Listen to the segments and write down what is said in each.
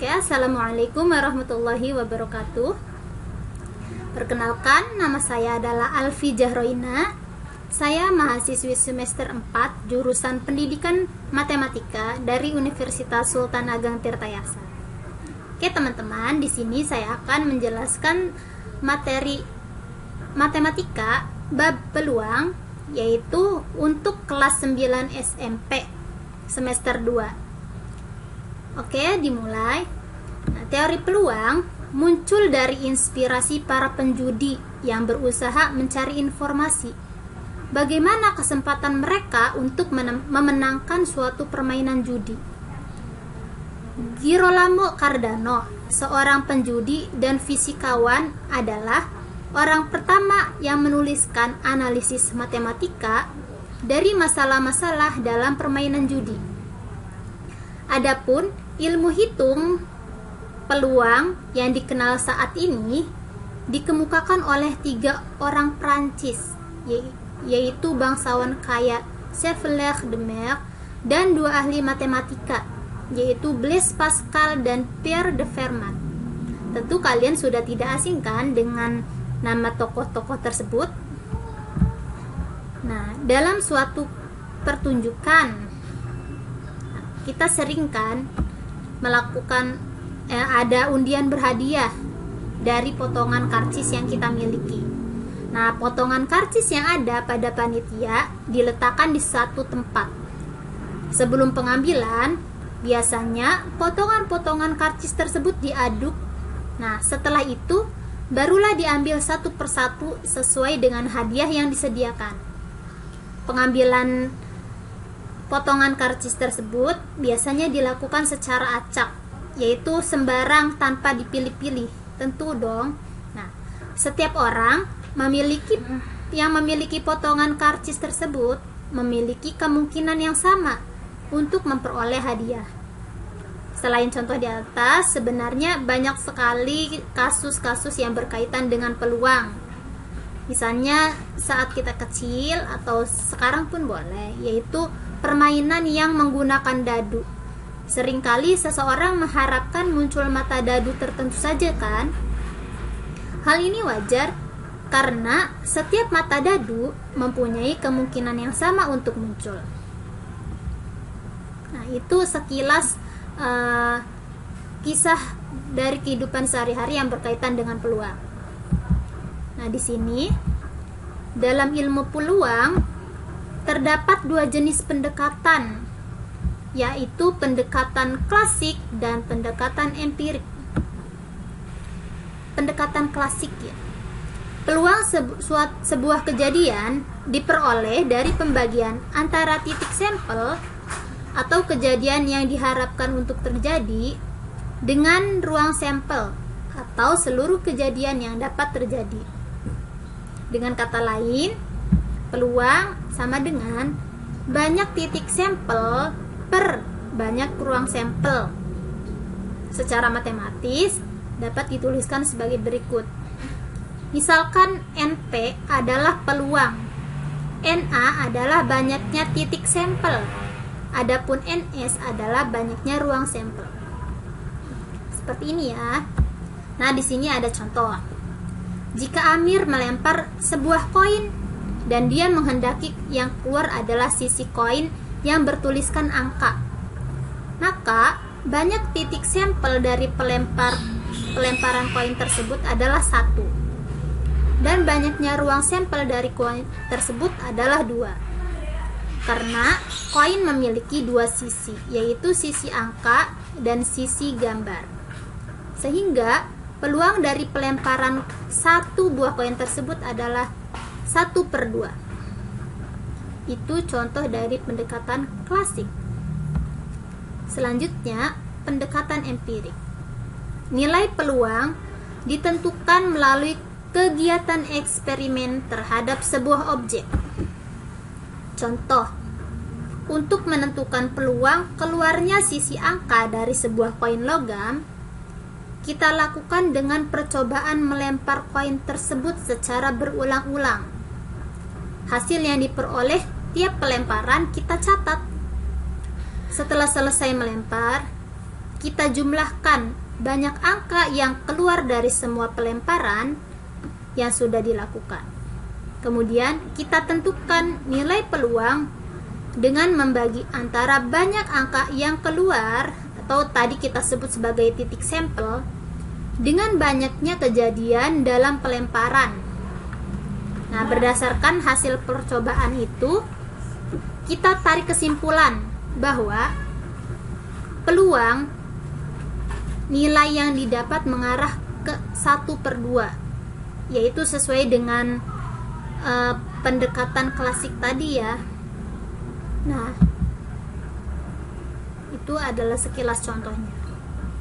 Oke, assalamualaikum warahmatullahi wabarakatuh. Perkenalkan, nama saya adalah Alfi Jahroina. Saya mahasiswi semester 4 jurusan Pendidikan Matematika dari Universitas Sultan Ageng Tirtayasa. Oke, teman-teman, di sini saya akan menjelaskan materi matematika bab peluang, yaitu untuk kelas 9 SMP semester 2. Oke, dimulai. Nah, teori peluang muncul dari inspirasi para penjudi yang berusaha mencari informasi bagaimana kesempatan mereka untuk memenangkan suatu permainan judi. Girolamo Cardano, seorang penjudi dan fisikawan, adalah orang pertama yang menuliskan analisis matematika dari masalah-masalah dalam permainan judi. Adapun ilmu hitung peluang yang dikenal saat ini dikemukakan oleh 3 orang Prancis, yaitu bangsawan kaya Chevalier de Mer dan 2 ahli matematika, yaitu Blaise Pascal dan Pierre de Fermat. Tentu kalian sudah tidak asing kan dengan nama tokoh-tokoh tersebut. Nah, dalam suatu pertunjukan kita sering kan melakukan ada undian berhadiah dari potongan karcis yang kita miliki. Nah, potongan karcis yang ada pada panitia diletakkan di satu tempat. Sebelum pengambilan, biasanya potongan-potongan karcis tersebut diaduk. Nah, setelah itu barulah diambil satu persatu sesuai dengan hadiah yang disediakan. Pengambilan potongan karcis tersebut biasanya dilakukan secara acak, yaitu sembarang tanpa dipilih-pilih. Tentu dong. Nah, setiap orang yang memiliki potongan karcis tersebut memiliki kemungkinan yang sama untuk memperoleh hadiah. Selain contoh di atas, sebenarnya banyak sekali kasus-kasus yang berkaitan dengan peluang. Misalnya saat kita kecil atau sekarang pun boleh, yaitu permainan yang menggunakan dadu. Seringkali seseorang mengharapkan muncul mata dadu tertentu saja kan? Hal ini wajar karena setiap mata dadu mempunyai kemungkinan yang sama untuk muncul. Nah, itu sekilas kisah dari kehidupan sehari-hari yang berkaitan dengan peluang. Nah, di sini dalam ilmu peluang terdapat 2 jenis pendekatan, yaitu pendekatan klasik dan pendekatan empirik. Pendekatan klasik ya. Peluang sebuah kejadian diperoleh dari pembagian antara titik sampel atau kejadian yang diharapkan untuk terjadi dengan ruang sampel atau seluruh kejadian yang dapat terjadi. Dengan kata lain, peluang sama dengan banyak titik sampel per banyak ruang sampel. Secara matematis dapat dituliskan sebagai berikut. Misalkan NP adalah peluang, NA adalah banyaknya titik sampel, adapun NS adalah banyaknya ruang sampel. Seperti ini ya. Nah, di sini ada contoh. Jika Amir melempar sebuah koin dan dia menghendaki yang keluar adalah sisi koin yang bertuliskan angka, maka banyak titik sampel dari pelemparan koin tersebut adalah 1, dan banyaknya ruang sampel dari koin tersebut adalah 2, karena koin memiliki 2 sisi, yaitu sisi angka dan sisi gambar, sehingga peluang dari pelemparan 1 buah koin tersebut adalah 1/2. Itu contoh dari pendekatan klasik. Selanjutnya, pendekatan empirik. Nilai peluang ditentukan melalui kegiatan eksperimen terhadap sebuah objek. Contoh, untuk menentukan peluang keluarnya sisi angka dari sebuah koin logam, kita lakukan dengan percobaan melempar koin tersebut secara berulang-ulang. Hasil yang diperoleh tiap pelemparan kita catat. Setelah selesai melempar, kita jumlahkan banyak angka yang keluar dari semua pelemparan yang sudah dilakukan. Kemudian kita tentukan nilai peluang dengan membagi antara banyak angka yang keluar atau tadi kita sebut sebagai titik sampel dengan banyaknya kejadian dalam pelemparan. Nah, berdasarkan hasil percobaan itu, kita tarik kesimpulan bahwa peluang nilai yang didapat mengarah ke 1/2, yaitu sesuai dengan pendekatan klasik tadi ya. Nah, itu adalah sekilas contohnya.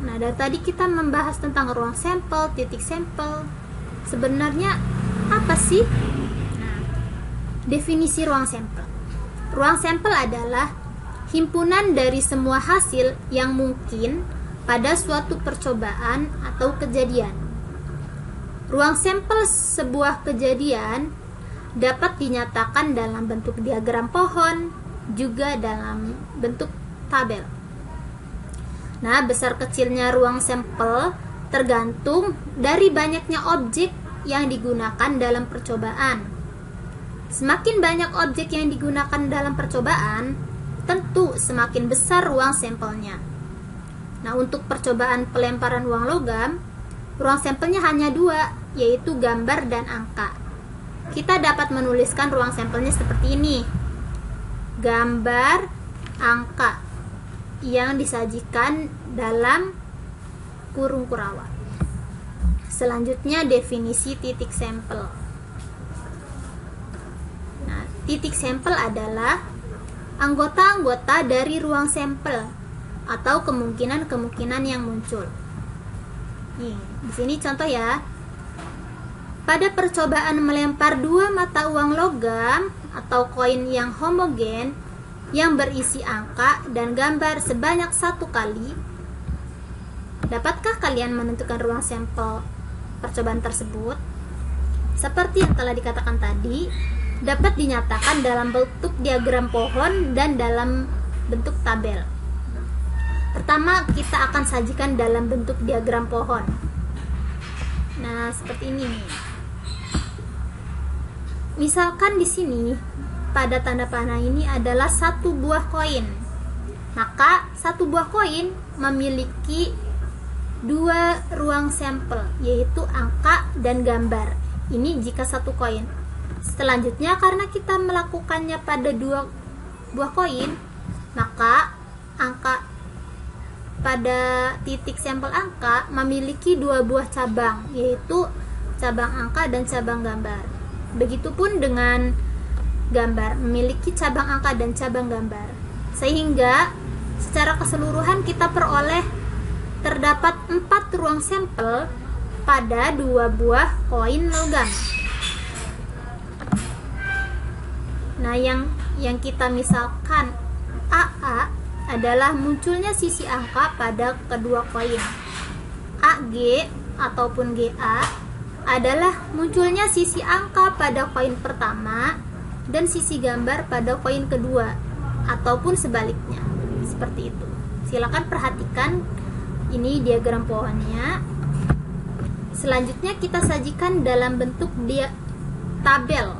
Nah, dari tadi kita membahas tentang ruang sampel, titik sampel. Sebenarnya apa sih? Nah, definisi ruang sampel. Ruang sampel adalah himpunan dari semua hasil yang mungkin pada suatu percobaan atau kejadian. Ruang sampel sebuah kejadian dapat dinyatakan dalam bentuk diagram pohon, juga dalam bentuk tabel. Nah, besar kecilnya ruang sampel tergantung dari banyaknya objek yang digunakan dalam percobaan. Semakin banyak objek yang digunakan dalam percobaan, tentu semakin besar ruang sampelnya. Nah, untuk percobaan pelemparan uang logam, ruang sampelnya hanya 2, yaitu gambar dan angka. Kita dapat menuliskan ruang sampelnya seperti ini. Gambar, angka yang disajikan dalam kurung kurawat. Selanjutnya definisi titik sampel. Nah, titik sampel adalah anggota-anggota dari ruang sampel atau kemungkinan-kemungkinan yang muncul. Nih, di sini contoh ya. Pada percobaan melempar 2 mata uang logam atau koin yang homogen yang berisi angka dan gambar sebanyak 1 kali, dapatkah kalian menentukan ruang sampel percobaan tersebut? Seperti yang telah dikatakan tadi, dapat dinyatakan dalam bentuk diagram pohon dan dalam bentuk tabel. Pertama, kita akan sajikan dalam bentuk diagram pohon. Nah, seperti ini nih. Misalkan di sini pada tanda panah ini adalah 1 buah koin. Maka 1 buah koin memiliki 2 ruang sampel, yaitu angka dan gambar. Ini jika 1 koin. Selanjutnya, karena kita melakukannya pada 2 buah koin, maka angka pada titik sampel angka memiliki 2 buah cabang, yaitu cabang angka dan cabang gambar. Begitupun dengan gambar, memiliki cabang angka dan cabang gambar. Sehingga secara keseluruhan kita peroleh terdapat 4 ruang sampel pada 2 buah koin logam. Nah, yang kita misalkan AA adalah munculnya sisi angka pada kedua koin. AG ataupun GA adalah munculnya sisi angka pada koin pertama dan sisi gambar pada koin kedua, ataupun sebaliknya. Seperti itu. Silakan perhatikan ini diagram pohonnya. Selanjutnya kita sajikan dalam bentuk tabel.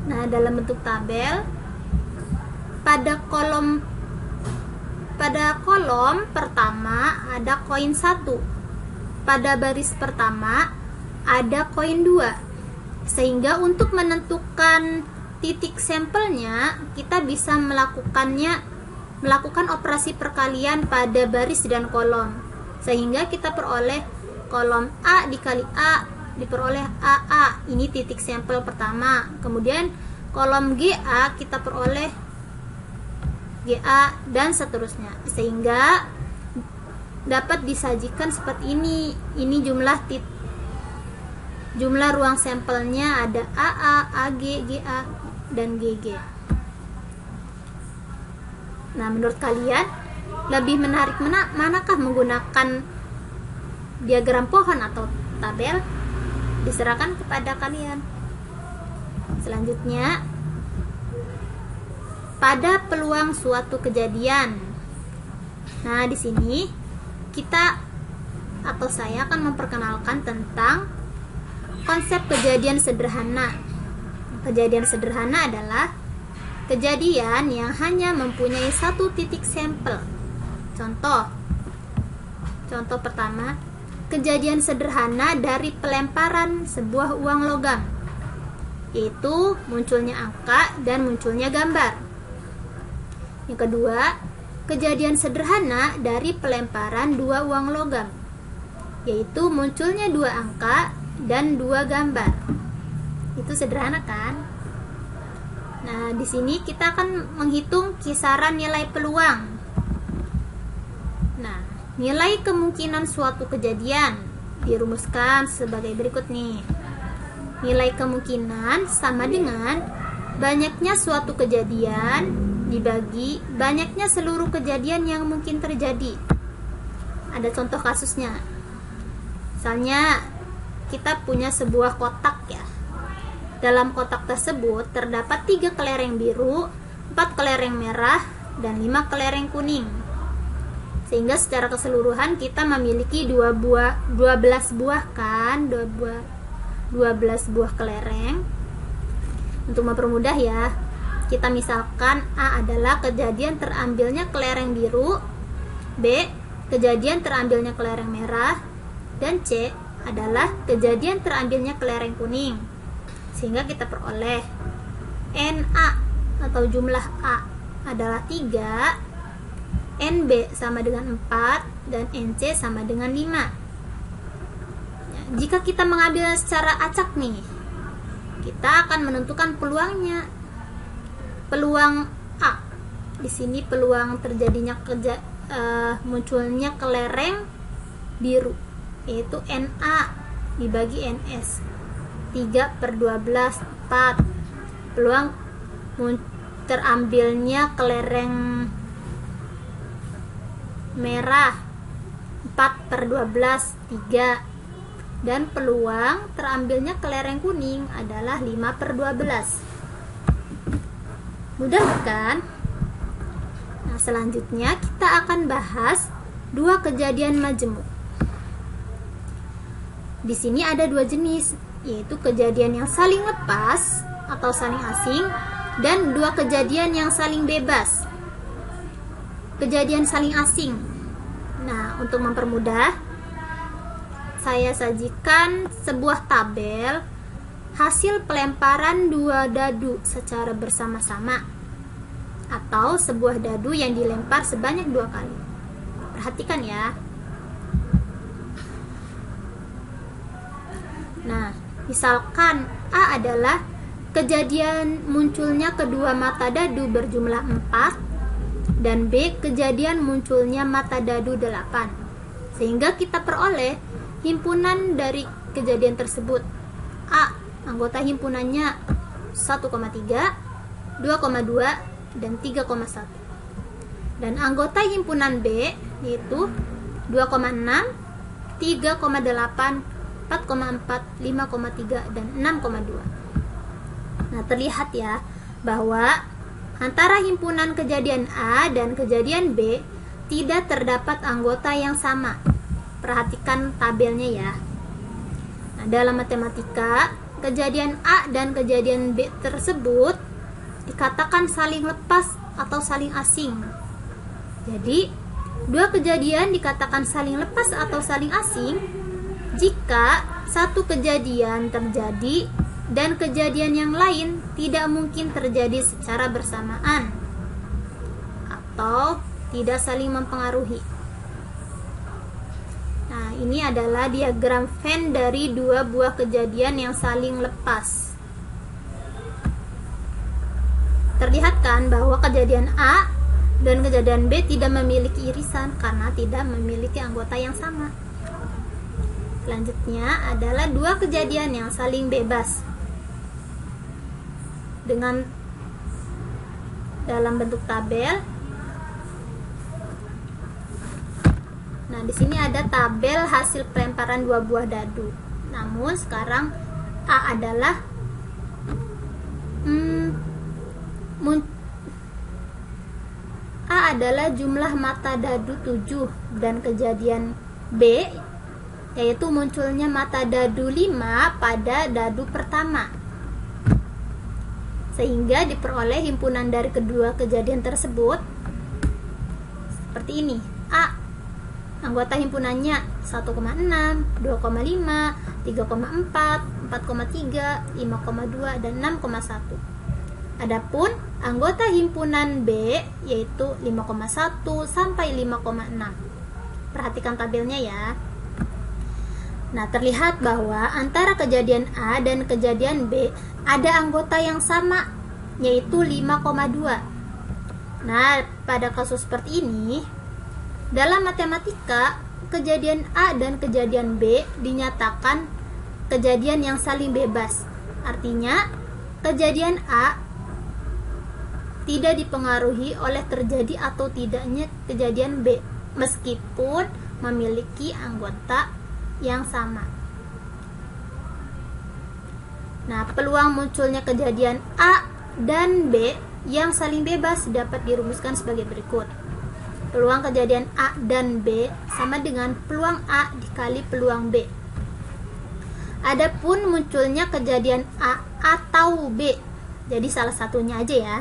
Nah, dalam bentuk tabel pada kolom pertama ada koin 1. Pada baris pertama ada koin 2. Sehingga untuk menentukan titik sampelnya, kita bisa melakukan operasi perkalian pada baris dan kolom. Sehingga kita peroleh kolom A dikali A diperoleh AA. Ini titik sampel pertama. Kemudian kolom GA kita peroleh GA dan seterusnya. Sehingga dapat disajikan seperti ini. Ini jumlah ruang sampelnya ada AA, AG, GA, dan GG. Nah, menurut kalian lebih menarik manakah menggunakan diagram pohon atau tabel? Diserahkan kepada kalian. Selanjutnya, pada peluang suatu kejadian. Nah, di sini kita atau saya akan memperkenalkan tentang konsep kejadian sederhana. Kejadian sederhana adalah kejadian yang hanya mempunyai satu titik sampel. Contoh pertama, kejadian sederhana dari pelemparan sebuah uang logam, yaitu munculnya angka dan munculnya gambar. Yang kedua, kejadian sederhana dari pelemparan dua uang logam, yaitu munculnya dua angka dan dua gambar. Itu sederhana kan? Nah, di sini kita akan menghitung kisaran nilai peluang. Nah, nilai kemungkinan suatu kejadian dirumuskan sebagai berikut nih. Nilai kemungkinan sama dengan banyaknya suatu kejadian dibagi banyaknya seluruh kejadian yang mungkin terjadi. Ada contoh kasusnya. Misalnya kita punya sebuah kotak ya. Dalam kotak tersebut terdapat 3 kelereng biru, 4 kelereng merah, dan 5 kelereng kuning. Sehingga secara keseluruhan kita memiliki 12 buah kan, 12 buah kelereng. Untuk mempermudah ya, kita misalkan A adalah kejadian terambilnya kelereng biru, B kejadian terambilnya kelereng merah, dan C adalah kejadian terambilnya kelereng kuning. Sehingga kita peroleh NA atau jumlah A adalah 3, NB sama dengan 4, dan NC sama dengan 5. Jika kita mengambil secara acak nih, kita akan menentukan peluangnya. Peluang A, di sini peluang terjadinya munculnya kelereng biru, yaitu NA dibagi NS, 3/12, 4. Peluang terambilnya kelereng merah, 4/12, 3. Dan peluang terambilnya kelereng kuning adalah 5/12. Mudah kan? Nah, selanjutnya kita akan bahas 2 kejadian majemuk. Di sini ada 2 jenis, yaitu kejadian yang saling lepas atau saling asing dan 2 kejadian yang saling bebas. Kejadian saling asing. Nah, untuk mempermudah, saya sajikan sebuah tabel hasil pelemparan 2 dadu secara bersama-sama, atau sebuah dadu yang dilempar sebanyak 2 kali. Perhatikan ya. Nah, misalkan A adalah kejadian munculnya kedua mata dadu berjumlah 4, dan B kejadian munculnya mata dadu 8. Sehingga kita peroleh himpunan dari kejadian tersebut. A, anggota himpunannya 1,3, 2,2, dan 3,1. Dan anggota himpunan B yaitu 2,6, 3,8, 4,4, 5,3, dan 6,2. Nah, terlihat ya bahwa antara himpunan kejadian A dan kejadian B tidak terdapat anggota yang sama. Perhatikan tabelnya ya. Nah, dalam matematika, kejadian A dan kejadian B tersebut dikatakan saling lepas atau saling asing. Jadi, 2 kejadian dikatakan saling lepas atau saling asing jika satu kejadian terjadi dan kejadian yang lain tidak mungkin terjadi secara bersamaan atau tidak saling mempengaruhi. Nah, ini adalah diagram Venn dari 2 buah kejadian yang saling lepas. Terlihat kan bahwa kejadian A dan kejadian B tidak memiliki irisan karena tidak memiliki anggota yang sama. Selanjutnya adalah 2 kejadian yang saling bebas dengan dalam bentuk tabel. Nah, di sini ada tabel hasil pelemparan 2 buah dadu. Namun sekarang A adalah adalah jumlah mata dadu 7 dan kejadian B yaitu munculnya mata dadu 5 pada dadu pertama, sehingga diperoleh himpunan dari kedua kejadian tersebut seperti ini. A, anggota himpunannya 1,6, 2,5, 3,4, 4,3, 5,2, dan 6,1. Adapun anggota himpunan B yaitu 5,1 sampai 5,6. Perhatikan tabelnya ya. Nah, terlihat bahwa antara kejadian A dan kejadian B ada anggota yang sama, yaitu 5,2. Nah, pada kasus seperti ini, dalam matematika, kejadian A dan kejadian B dinyatakan kejadian yang saling bebas. Artinya, kejadian A tidak dipengaruhi oleh terjadi atau tidaknya kejadian B, meskipun memiliki anggota yang sama. Nah, peluang munculnya kejadian A dan B yang saling bebas dapat dirumuskan sebagai berikut. Peluang kejadian A dan B sama dengan peluang A dikali peluang B. Adapun munculnya kejadian A atau B, jadi salah satunya aja ya,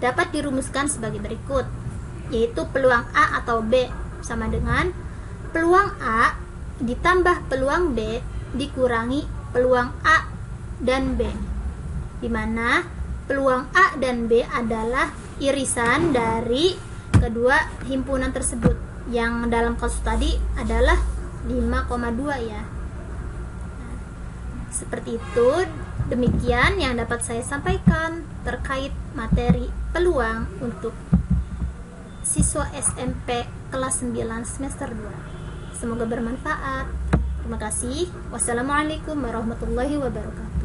dapat dirumuskan sebagai berikut, yaitu peluang A atau B sama dengan peluang A ditambah peluang B dikurangi peluang A dan B, di mana peluang A dan B adalah irisan dari kedua himpunan tersebut, yang dalam kasus tadi adalah 5,2 ya. Nah, seperti itu. Demikian yang dapat saya sampaikan terkait materi peluang untuk siswa SMP kelas 9 semester 2. Semoga bermanfaat. Terima kasih. Wassalamualaikum warahmatullahi wabarakatuh.